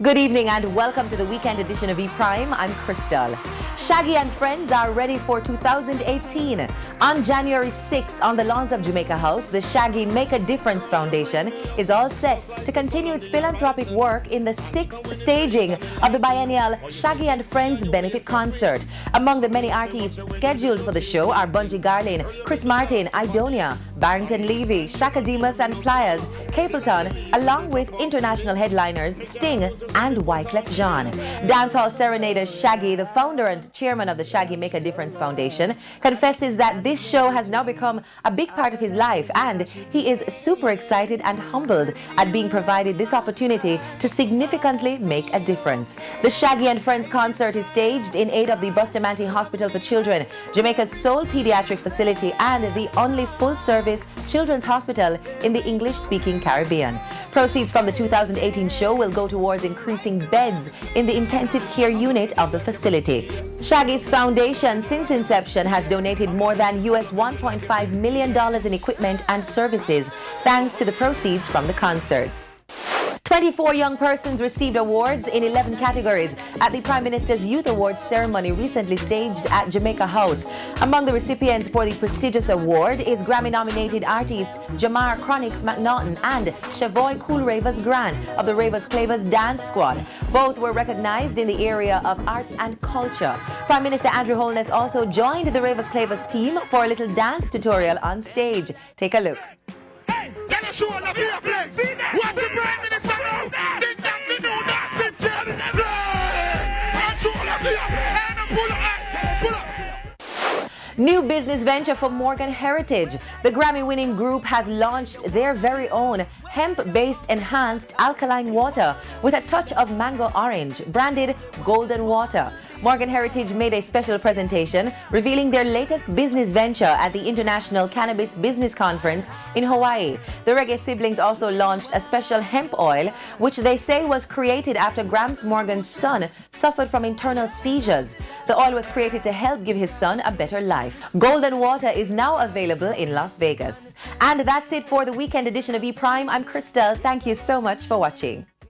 Good evening and welcome to the weekend edition of E-Prime. I'm Crystal. Shaggy and friends are ready for 2018. On January 6th, on the lawns of Jamaica House, the Shaggy Make a Difference Foundation is all set to continue its philanthropic work in the 6th staging of the biennial Shaggy and Friends Benefit Concert. Among the many artists scheduled for the show are Bunji Garlin, Chris Martin, Idonia, Barrington Levy, Shaka Demus and Pliers, Capleton, along with international headliners Sting and Wyclef Jean. Dancehall serenader Shaggy, the founder and chairman of the Shaggy Make a Difference Foundation, confesses that this show has now become a big part of his life, and he is super excited and humbled at being provided this opportunity to significantly make a difference. The Shaggy and Friends concert is staged in aid of the Bustamante Hospital for Children, Jamaica's sole pediatric facility and the only full-service children's hospital in the English-speaking Caribbean. Proceeds from the 2018 show will go towards increasing beds in the intensive care unit of the facility. Shaggy's foundation, since inception, has donated more than US $1.5 million in equipment and services, thanks to the proceeds from the concerts. 24 young persons received awards in 11 categories at the Prime Minister's Youth Awards ceremony recently staged at Jamaica House. Among the recipients for the prestigious award is Grammy-nominated artists Jamar Chronix McNaughton and Shavoy Cool Ravers Grant of the Ravers Clavers Dance Squad. Both were recognized in the area of arts and culture. Prime Minister Andrew Holness also joined the Ravers Clavers team for a little dance tutorial on stage. Take a look. New business venture for Morgan Heritage. The Grammy-winning group has launched their very own hemp-based enhanced alkaline water with a touch of mango orange, branded Golden Water. Morgan Heritage made a special presentation revealing their latest business venture at the International Cannabis Business Conference in Hawaii. The Reggae siblings also launched a special hemp oil, which they say was created after Gramps Morgan's son suffered from internal seizures. The oil was created to help give his son a better life. Golden Water is now available in Las Vegas. And that's it for the weekend edition of E-Prime. I'm Crystal. Thank you so much for watching.